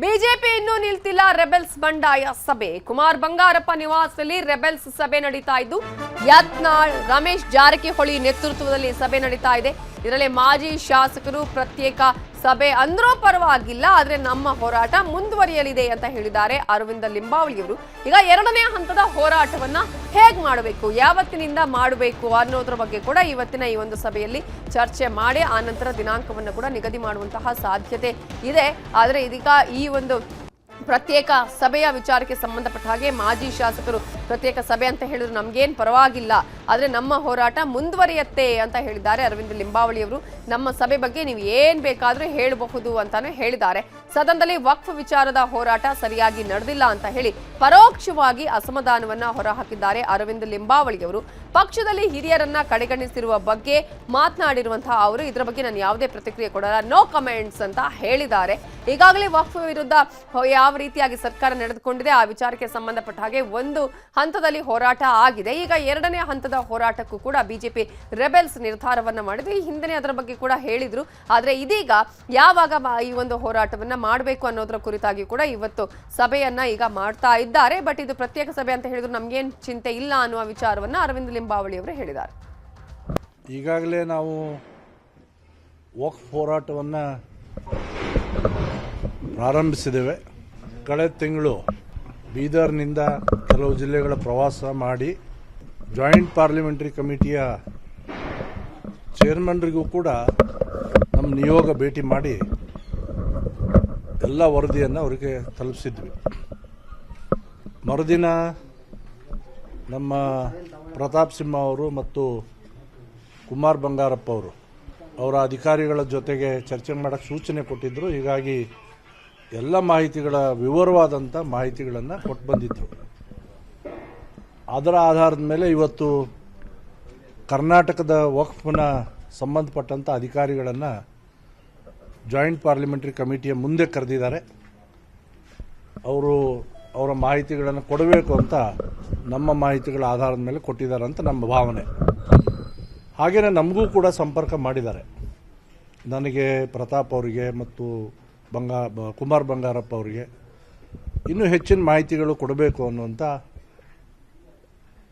BJP ಇನ್ನೂ ನಿಲ್ತಿಲ್ಲ rebels ಬಂಡಾಯ ಸಭೆ. ಕುಮಾರ್ ಬಂಗಾರಪ್ಪ ನಿವಾಸದಲ್ಲಿ ರೆಬೆಲ್ಸ್ ಸಭೆ ನಡೀತಾ ಇದ್ದು ಯತ್ನಾಳ್, ರಮೇಶ್ ಜಾರಕಿಹೊಳಿ ನೇತೃತ್ವದಲ್ಲಿ ಸಭೆ ನಡೀತಾ ಇದೆ. ಇದರಲ್ಲಿ ಮಾಜಿ ಶಾಸಕರು ಪ್ರತ್ಯೇಕ ಸಭೆ ಅಂದ್ರೂ ಪರವಾಗಿಲ್ಲ, ಆದ್ರೆ ನಮ್ಮ ಹೋರಾಟ ಮುಂದುವರಿಯಲಿದೆ ಅಂತ ಹೇಳಿದ್ದಾರೆ ಅರವಿಂದ ಲಿಂಬಾವಳಿಯವರು. ಈಗ ಎರಡನೇ ಹಂತದ ಹೋರಾಟವನ್ನ ಹೇಗ್ ಮಾಡಬೇಕು, ಯಾವತ್ತಿನಿಂದ ಮಾಡಬೇಕು ಅನ್ನೋದ್ರ ಬಗ್ಗೆ ಕೂಡ ಇವತ್ತಿನ ಈ ಒಂದು ಸಭೆಯಲ್ಲಿ ಚರ್ಚೆ ಮಾಡಿ ಆ ನಂತರ ದಿನಾಂಕವನ್ನು ಕೂಡ ನಿಗದಿ ಮಾಡುವಂತಹ ಸಾಧ್ಯತೆ ಇದೆ. ಆದರೆ ಇದೀಗ ಈ ಒಂದು ಪ್ರತ್ಯೇಕ ಸಭೆಯ ವಿಚಾರಕ್ಕೆ ಸಂಬಂಧಪಟ್ಟ ಹಾಗೆ ಮಾಜಿ ಶಾಸಕರು ಪ್ರತ್ಯೇಕ ಸಭೆ ಅಂತ ಹೇಳಿದ್ರು ನಮ್ಗೇನ್ ಪರವಾಗಿಲ್ಲ, ಆದ್ರೆ ನಮ್ಮ ಹೋರಾಟ ಮುಂದುವರಿಯುತ್ತೆ ಅಂತ ಹೇಳಿದ್ದಾರೆ ಅರವಿಂದ ಲಿಂಬಾವಳಿಯವರು. ನಮ್ಮ ಸಭೆ ಬಗ್ಗೆ ನೀವು ಏನ್ ಬೇಕಾದ್ರೂ ಹೇಳಬಹುದು ಅಂತಾನೆ ಹೇಳಿದ್ದಾರೆ. ಸದನದಲ್ಲಿ ವಕ್ಫ್ ವಿಚಾರದ ಹೋರಾಟ ಸರಿಯಾಗಿ ನಡೆದಿಲ್ಲ ಅಂತ ಹೇಳಿ ಪರೋಕ್ಷವಾಗಿ ಅಸಮಾಧಾನವನ್ನ ಹೊರಹಾಕಿದ್ದಾರೆ ಅರವಿಂದ ಲಿಂಬಾವಳಿಯವರು. ಪಕ್ಷದಲ್ಲಿ ಹಿರಿಯರನ್ನ ಕಡೆಗಣಿಸಿರುವ ಬಗ್ಗೆ ಮಾತನಾಡಿರುವಂತಹ ಅವರು ಇದರ ಬಗ್ಗೆ ನಾನು ಯಾವುದೇ ಪ್ರತಿಕ್ರಿಯೆ ಕೊಡಲ್ಲ, ನೋ ಕಮೆಂಟ್ಸ್ ಅಂತ ಹೇಳಿದ್ದಾರೆ. ಈಗಾಗಲೇ ವಕ್ಫ್ ವಿರುದ್ಧ ಯಾವ ರೀತಿಯಾಗಿ ಸರ್ಕಾರ ನಡೆದುಕೊಂಡಿದೆ ಆ ವಿಚಾರಕ್ಕೆ ಸಂಬಂಧಪಟ್ಟ ಹಾಗೆ ಒಂದು ಹಂತದಲ್ಲಿ ಹೋರಾಟ ಆಗಿದೆ. ಈಗ ಎರಡನೇ ಹಂತದ ಹೋರಾಟಕ್ಕೂ ಕೂಡ ಬಿಜೆಪಿ ರೆಬೆಲ್ಸ್ ನಿರ್ಧಾರವನ್ನ ಮಾಡಿದೆ. ಈ ಹಿಂದೆ ಅದರ ಬಗ್ಗೆ ಕೂಡ ಹೇಳಿದ್ರು. ಆದ್ರೆ ಇದೀಗ ಯಾವಾಗ ಈ ಒಂದು ಹೋರಾಟವನ್ನ ಮಾಡಬೇಕು ಅನ್ನೋದರ ಕುರಿತಾಗಿ ಕೂಡ ಇವತ್ತು ಸಭೆಯನ್ನ ಈಗ ಮಾಡ್ತಾ ಇದ್ದಾರೆ. ಬಟ್ ಇದು ಪ್ರತ್ಯೇಕ ಸಭೆ ಅಂತ ಹೇಳಿದ್ರು ನಮ್ಗೇನ್ ಚಿಂತೆ ಇಲ್ಲ ಅನ್ನುವ ವಿಚಾರವನ್ನ ಅರವಿಂದ ಲಿಂಬಾವಳಿ ಅವರು ಹೇಳಿದ್ದಾರೆ. ಈಗಾಗಲೇ ನಾವು ವಕ್ಫ್ ಹೋರಾಟವನ್ನ ಪ್ರಾರಂಭಿಸಿದ್ದೇವೆ. ಕಳೆದ ತಿಂಗಳು ಬೀದರ್ನಿಂದ ಕೆಲವು ಜಿಲ್ಲೆಗಳ ಪ್ರವಾಸ ಮಾಡಿ ಜಾಯಿಂಟ್ ಪಾರ್ಲಿಮೆಂಟರಿ ಕಮಿಟಿಯ ಚೇರ್ಮನ್ರಿಗೂ ಕೂಡ ನಮ್ಮ ನಿಯೋಗ ಭೇಟಿ ಮಾಡಿ ಎಲ್ಲ ವರದಿಯನ್ನು ಅವರಿಗೆ ತಲುಪಿಸಿದ್ವಿ. ಮರುದಿನ ನಮ್ಮ ಪ್ರತಾಪ್ ಸಿಂಹ ಅವರು ಮತ್ತು ಕುಮಾರ್ ಬಂಗಾರಪ್ಪ ಅವರು ಅವರ ಅಧಿಕಾರಿಗಳ ಜೊತೆಗೆ ಚರ್ಚೆ ಮಾಡೋಕ್ಕೆ ಸೂಚನೆ ಕೊಟ್ಟಿದ್ದರು. ಹೀಗಾಗಿ ಎಲ್ಲ ಮಾಹಿತಿಗಳ ವಿವರವಾದಂಥ ಮಾಹಿತಿಗಳನ್ನು ಕೊಟ್ಟು ಬಂದಿದ್ದರು. ಅದರ ಆಧಾರದ ಮೇಲೆ ಇವತ್ತು ಕರ್ನಾಟಕದ ವಕ್ಫ್ನ ಸಂಬಂಧಪಟ್ಟಂಥ ಅಧಿಕಾರಿಗಳನ್ನು ಜಾಯಿಂಟ್ ಪಾರ್ಲಿಮೆಂಟರಿ ಕಮಿಟಿಯ ಮುಂದೆ ಕರೆದಿದ್ದಾರೆ. ಅವರು ಅವರ ಮಾಹಿತಿಗಳನ್ನು ಕೊಡಬೇಕು ಅಂತ ನಮ್ಮ ಮಾಹಿತಿಗಳ ಆಧಾರದ ಮೇಲೆ ಕೊಟ್ಟಿದ್ದಾರೆ ಅಂತ ನಮ್ಮ ಭಾವನೆ. ಹಾಗೆಯೇ ನಮಗೂ ಕೂಡ ಸಂಪರ್ಕ ಮಾಡಿದ್ದಾರೆ. ನನಗೆ, ಪ್ರತಾಪ್ ಅವರಿಗೆ ಮತ್ತು ಕುಮಾರ್ ಬಂಗಾರಪ್ಪ ಅವರಿಗೆ ಇನ್ನೂ ಹೆಚ್ಚಿನ ಮಾಹಿತಿಗಳು ಕೊಡಬೇಕು ಅನ್ನುವಂಥ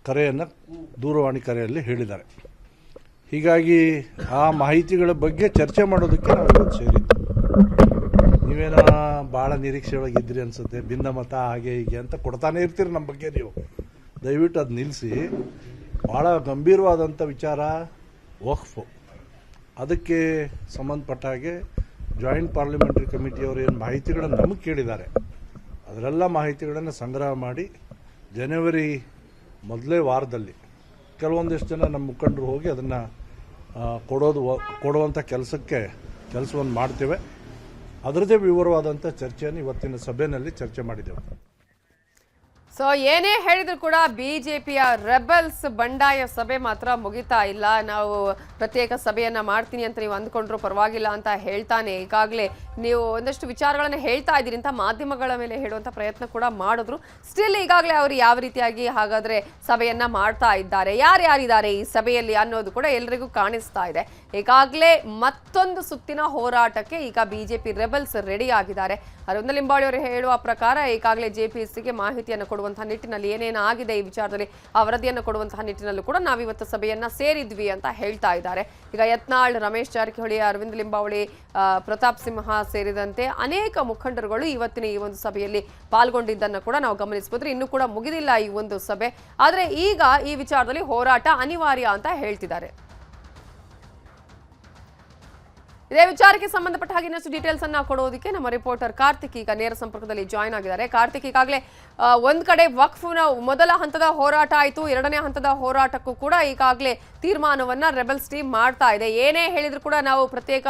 ಕರೆಯನ್ನು ದೂರವಾಣಿ ಕರೆಯಲ್ಲಿ ಹೇಳಿದ್ದಾರೆ. ಹೀಗಾಗಿ ಆ ಮಾಹಿತಿಗಳ ಬಗ್ಗೆ ಚರ್ಚೆ ಮಾಡೋದಕ್ಕೆ ನಾವು ಇವತ್ತು ಸೇರಿದ್ದು. ನೀವೇನೋ ಭಾಳ ನಿರೀಕ್ಷೆ ಒಳಗಿದ್ರಿ ಅನಿಸುತ್ತೆ, ಭಿನ್ನಮತ ಹಾಗೆ ಹೀಗೆ ಅಂತ ಕೊಡ್ತಾನೆ ಇರ್ತೀರಿ ನಮ್ಮ ಬಗ್ಗೆ. ನೀವು ದಯವಿಟ್ಟು ಅದು ನಿಲ್ಲಿಸಿ. ಭಾಳ ಗಂಭೀರವಾದಂಥ ವಿಚಾರ ವಕ್ಫ್. ಅದಕ್ಕೆ ಸಂಬಂಧಪಟ್ಟ ಹಾಗೆ ಜಾಯಿಂಟ್ ಪಾರ್ಲಿಮೆಂಟರಿ ಕಮಿಟಿಯವರು ಏನು ಮಾಹಿತಿಗಳನ್ನು ನಮಗೆ ಕೇಳಿದ್ದಾರೆ ಅದರೆಲ್ಲ ಮಾಹಿತಿಗಳನ್ನು ಸಂಗ್ರಹ ಮಾಡಿ ಜನವರಿ ಮೊದಲೇ ವಾರದಲ್ಲಿ ಕೆಲವೊಂದಿಷ್ಟು ಜನ ನಮ್ಮ ಮುಖಂಡರು ಹೋಗಿ ಅದನ್ನು ಕೊಡುವಂಥ ಕೆಲಸವನ್ನು ಮಾಡ್ತೇವೆ. ಅದರದ್ದೇ ವಿವರವಾದಂಥ ಚರ್ಚೆಯನ್ನು ಇವತ್ತಿನ ಸಭೆಯಲ್ಲಿ ಚರ್ಚೆ ಮಾಡಿದ್ದೇವೆ. ಸೊ ಏನೇ ಹೇಳಿದ್ರು ಕೂಡ ಬಿಜೆಪಿಯ ರೆಬೆಲ್ಸ್ ಬಂಡಾಯ ಸಭೆ ಮಾತ್ರ ಮುಗಿತಾ ಇಲ್ಲ. ನಾವು ಪ್ರತ್ಯೇಕ ಸಭೆಯನ್ನ ಮಾಡ್ತೀನಿ ಅಂತ ನೀವು ಅಂದ್ಕೊಂಡ್ರು ಪರವಾಗಿಲ್ಲ ಅಂತ ಹೇಳ್ತಾನೆ ಈಗಾಗಲೇ ನೀವು ಒಂದಷ್ಟು ವಿಚಾರಗಳನ್ನ ಹೇಳ್ತಾ ಇದ್ದೀರಿ ಅಂತ ಮಾಧ್ಯಮಗಳ ಮೇಲೆ ಹೇಳುವಂತ ಪ್ರಯತ್ನ ಕೂಡ ಮಾಡಿದ್ರು. ಸ್ಟಿಲ್ ಈಗಾಗಲೇ ಅವರು ಯಾವ ರೀತಿಯಾಗಿ ಹಾಗಾದ್ರೆ ಸಭೆಯನ್ನ ಮಾಡ್ತಾ ಇದ್ದಾರೆ, ಯಾರ್ಯಾರಿದ್ದಾರೆ ಈ ಸಭೆಯಲ್ಲಿ ಅನ್ನೋದು ಕೂಡ ಎಲ್ಲರಿಗೂ ಕಾಣಿಸ್ತಾ ಇದೆ. ಈಗಾಗಲೇ ಮತ್ತೊಂದು ಸುತ್ತಿನ ಹೋರಾಟಕ್ಕೆ ಈಗ ಬಿಜೆಪಿ ರೆಬೆಲ್ಸ್ ರೆಡಿ ಆಗಿದ್ದಾರೆ. ಅರವಿಂದ ಲಿಂಬಾವಳಿ ಅವರು ಹೇಳುವ ಪ್ರಕಾರ ಈಗಾಗಲೇ ಜೆಪಿಎಸ್ಸಿಗೆ ಮಾಹಿತಿಯನ್ನು ಕೊಡುವಂತಹ ನಿಟ್ಟಿನಲ್ಲಿ ಏನೇನು ಆಗಿದೆ ಈ ವಿಚಾರದಲ್ಲಿ ಆ ವರದಿಯನ್ನು ಕೊಡುವಂತಹ ನಿಟ್ಟಿನಲ್ಲೂ ಕೂಡ ನಾವಿವತ್ತು ಸಭೆಯನ್ನ ಸೇರಿದ್ವಿ ಅಂತ ಹೇಳ್ತಾ ಇದ್ದಾರೆ. ಈಗ ಯತ್ನಾಳ್, ರಮೇಶ್ ಜಾರಕಿಹೊಳಿ, ಅರವಿಂದ ಲಿಂಬಾವಳಿ, ಪ್ರತಾಪ್ ಸಿಂಹ ಸೇರಿದಂತೆ ಅನೇಕ ಮುಖಂಡರುಗಳು ಇವತ್ತಿನ ಈ ಒಂದು ಸಭೆಯಲ್ಲಿ ಪಾಲ್ಗೊಂಡಿದ್ದನ್ನು ಕೂಡ ನಾವು ಗಮನಿಸಬಹುದು. ಇನ್ನೂ ಕೂಡ ಮುಗಿದಿಲ್ಲ ಈ ಒಂದು ಸಭೆ, ಆದರೆ ಈಗ ಈ ವಿಚಾರದಲ್ಲಿ ಹೋರಾಟ ಅನಿವಾರ್ಯ ಅಂತ ಹೇಳ್ತಿದ್ದಾರೆ. ಇದೇ ವಿಚಾರಕ್ಕೆ ಸಂಬಂಧಪಟ್ಟ ಹಾಗೆ ಇನ್ನಷ್ಟು ಡೀಟೇಲ್ಸ್ ಅನ್ನ ಕೊಡೋದಕ್ಕೆ ನಮ್ಮ ರಿಪೋರ್ಟರ್ ಕಾರ್ತಿಕ್ ಈಗ ನೇರ ಸಂಪರ್ಕದಲ್ಲಿ ಜಾಯ್ನ್ ಆಗಿದ್ದಾರೆ. ಕಾರ್ತಿಕ್, ಈಗಾಗಲೇ ಒಂದ್ ಕಡೆ ವಕ್ಫ್ನ ಮೊದಲ ಹಂತದ ಹೋರಾಟ ಆಯಿತು, ಎರಡನೇ ಹಂತದ ಹೋರಾಟಕ್ಕೂ ಕೂಡ ಈಗಾಗಲೇ ತೀರ್ಮಾನವನ್ನ ರೆಬೆಲ್ಸ್ ಟೀಮ್ ಮಾಡ್ತಾ ಇದೆ. ಏನೇ ಹೇಳಿದ್ರು ಕೂಡ ನಾವು ಪ್ರತ್ಯೇಕ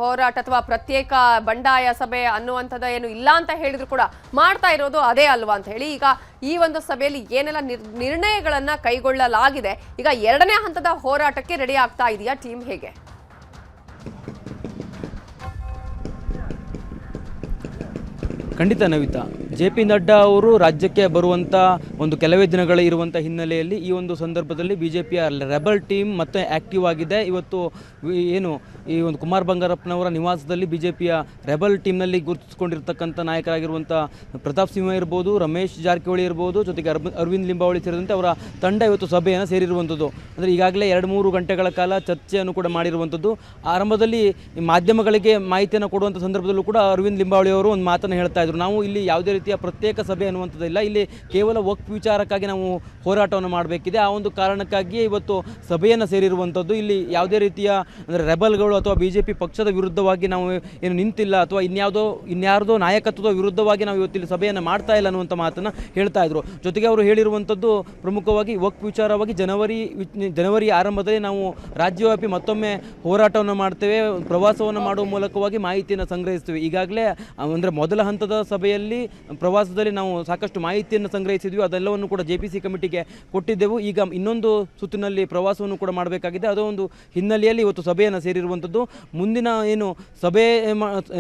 ಹೋರಾಟ ಅಥವಾ ಪ್ರತ್ಯೇಕ ಬಂಡಾಯ ಸಭೆ ಅನ್ನುವಂಥದ್ದು ಏನು ಇಲ್ಲ ಅಂತ ಹೇಳಿದ್ರು ಕೂಡ ಮಾಡ್ತಾ ಇರೋದು ಅದೇ ಅಲ್ವಾ ಅಂತ ಹೇಳಿ ಈಗ ಈ ಒಂದು ಸಭೆಯಲ್ಲಿ ಏನೆಲ್ಲ ನಿರ್ಣಯಗಳನ್ನ ಕೈಗೊಳ್ಳಲಾಗಿದೆ, ಈಗ ಎರಡನೇ ಹಂತದ ಹೋರಾಟಕ್ಕೆ ರೆಡಿ ಆಗ್ತಾ ಇದೆಯಾ ಟೀಮ್, ಹೇಗೆ? ಖಂಡಿತ ನವಿತಾ, JP ನಡ್ಡಾ ಅವರು ರಾಜ್ಯಕ್ಕೆ ಬರುವಂಥ ಒಂದು ಕೆಲವೇ ದಿನಗಳೇ ಇರುವಂಥ ಹಿನ್ನೆಲೆಯಲ್ಲಿ ಈ ಒಂದು ಸಂದರ್ಭದಲ್ಲಿ BJPಯ ರೆಬಲ್ ಟೀಮ್ ಮತ್ತೆ ಆ್ಯಕ್ಟಿವ್ ಆಗಿದೆ. ಇವತ್ತು ಏನು ಈ ಒಂದು ಕುಮಾರ್ ಬಂಗಾರಪ್ಪನವರ ನಿವಾಸದಲ್ಲಿ BJPಯ ರೆಬಲ್ ಟೀಮ್ನಲ್ಲಿ ಗುರುತಿಸಿಕೊಂಡಿರ್ತಕ್ಕಂಥ ನಾಯಕರಾಗಿರುವಂಥ ಪ್ರತಾಪ್ ಸಿಂಹ ಇರ್ಬೋದು, ರಮೇಶ್ ಜಾರಕಿಹೊಳಿ ಇರ್ಬೋದು, ಜೊತೆಗೆ ಅರವಿಂದ್ ಲಿಂಬಾವಳಿ ಸೇರಿದಂತೆ ಅವರ ತಂಡ ಇವತ್ತು ಸಭೆಯನ್ನು ಸೇರಿರುವಂಥದ್ದು. ಅಂದರೆ ಈಗಾಗಲೇ 2-3 ಗಂಟೆಗಳ ಕಾಲ ಚರ್ಚೆಯನ್ನು ಕೂಡ ಮಾಡಿರುವಂಥದ್ದು. ಆರಂಭದಲ್ಲಿ ಮಾಧ್ಯಮಗಳಿಗೆ ಮಾಹಿತಿಯನ್ನು ಕೊಡುವಂಥ ಸಂದರ್ಭದಲ್ಲೂ ಕೂಡ ಅರವಿಂದ್ ಲಿಂಬಾವಳಿ ಅವರು ಒಂದು ಮಾತನ್ನು ಹೇಳ್ತಾ ಇದ್ರು, ನಾವು ಇಲ್ಲಿ ಯಾವುದೇ ರೀತಿಯ ಪ್ರತ್ಯೇಕ ಸಭೆ ಅನ್ನುವಂಥದ್ದಿಲ್ಲ, ಇಲ್ಲಿ ಕೇವಲ ವಕ್ಫ್ ವಿಚಾರಕ್ಕಾಗಿ ನಾವು ಹೋರಾಟವನ್ನು ಮಾಡಬೇಕಿದೆ. ಆ ಒಂದು ಕಾರಣಕ್ಕಾಗಿಯೇ ಇವತ್ತು ಸಭೆಯನ್ನು ಸೇರಿರುವಂಥದ್ದು. ಇಲ್ಲಿ ಯಾವುದೇ ರೀತಿಯ ಅಂದರೆ ರೆಬಲ್ಗಳು ಅಥವಾ BJP ಪಕ್ಷದ ವಿರುದ್ಧವಾಗಿ ನಾವು ಏನು ನಿಂತಿಲ್ಲ ಅಥವಾ ಇನ್ಯಾರ್ದೋ ನಾಯಕತ್ವದ ವಿರುದ್ಧವಾಗಿ ನಾವು ಇವತ್ತಿಲ್ಲಿ ಸಭೆಯನ್ನು ಮಾಡ್ತಾ ಇಲ್ಲ ಅನ್ನುವಂಥ ಮಾತನ್ನು ಹೇಳ್ತಾ ಇದ್ರು. ಜೊತೆಗೆ ಅವರು ಹೇಳಿರುವಂಥದ್ದು ಪ್ರಮುಖವಾಗಿ ವಕ್ಫ್ ವಿಚಾರವಾಗಿ ಜನವರಿ ಆರಂಭದಲ್ಲಿ ನಾವು ರಾಜ್ಯವ್ಯಾಪಿ ಮತ್ತೊಮ್ಮೆ ಹೋರಾಟವನ್ನು ಮಾಡ್ತೇವೆ, ಪ್ರವಾಸವನ್ನು ಮಾಡುವ ಮೂಲಕವಾಗಿ ಮಾಹಿತಿಯನ್ನು ಸಂಗ್ರಹಿಸ್ತೀವಿ. ಈಗಾಗಲೇ ಅಂದರೆ ಮೊದಲ ಹಂತದ ಸಭೆಯಲ್ಲಿ ಪ್ರವಾಸದಲ್ಲಿ ನಾವು ಸಾಕಷ್ಟು ಮಾಹಿತಿಯನ್ನು ಸಂಗ್ರಹಿಸಿದ್ವಿ, ಅದೆಲ್ಲವನ್ನು ಕೂಡ JPC ಕಮಿಟಿಗೆ ಕೊಟ್ಟಿದ್ದೆವು. ಈಗ ಇನ್ನೊಂದು ಸುತ್ತಿನಲ್ಲಿ ಪ್ರವಾಸವನ್ನು ಕೂಡ ಮಾಡಬೇಕಾಗಿದೆ. ಅದೋ ಒಂದು ಹಿನ್ನೆಲೆಯಲ್ಲಿ ಇವತ್ತು ಸಭೆಯನ್ನು ಸೇರಿರುವಂಥದ್ದು. ಮುಂದಿನ ಏನು ಸಭೆ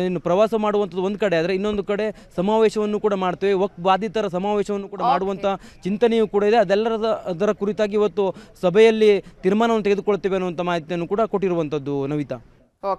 ಏನು ಪ್ರವಾಸ ಮಾಡುವಂಥದ್ದು ಒಂದು ಕಡೆ ಆದರೆ ಇನ್ನೊಂದು ಕಡೆ ಸಮಾವೇಶವನ್ನು ಕೂಡ ಮಾಡ್ತೇವೆ, ವಕ್ಫ್ ಬಾಧಿತರ ಸಮಾವೇಶವನ್ನು ಕೂಡ ಮಾಡುವಂಥ ಚಿಂತನೆಯೂ ಕೂಡ ಇದೆ. ಅದರ ಕುರಿತಾಗಿ ಇವತ್ತು ಸಭೆಯಲ್ಲಿ ತೀರ್ಮಾನವನ್ನು ತೆಗೆದುಕೊಳ್ತೇವೆ ಅನ್ನುವಂಥ ಮಾಹಿತಿಯನ್ನು ಕೂಡ ಕೊಟ್ಟಿರುವಂಥದ್ದು. ನವಿತಾ.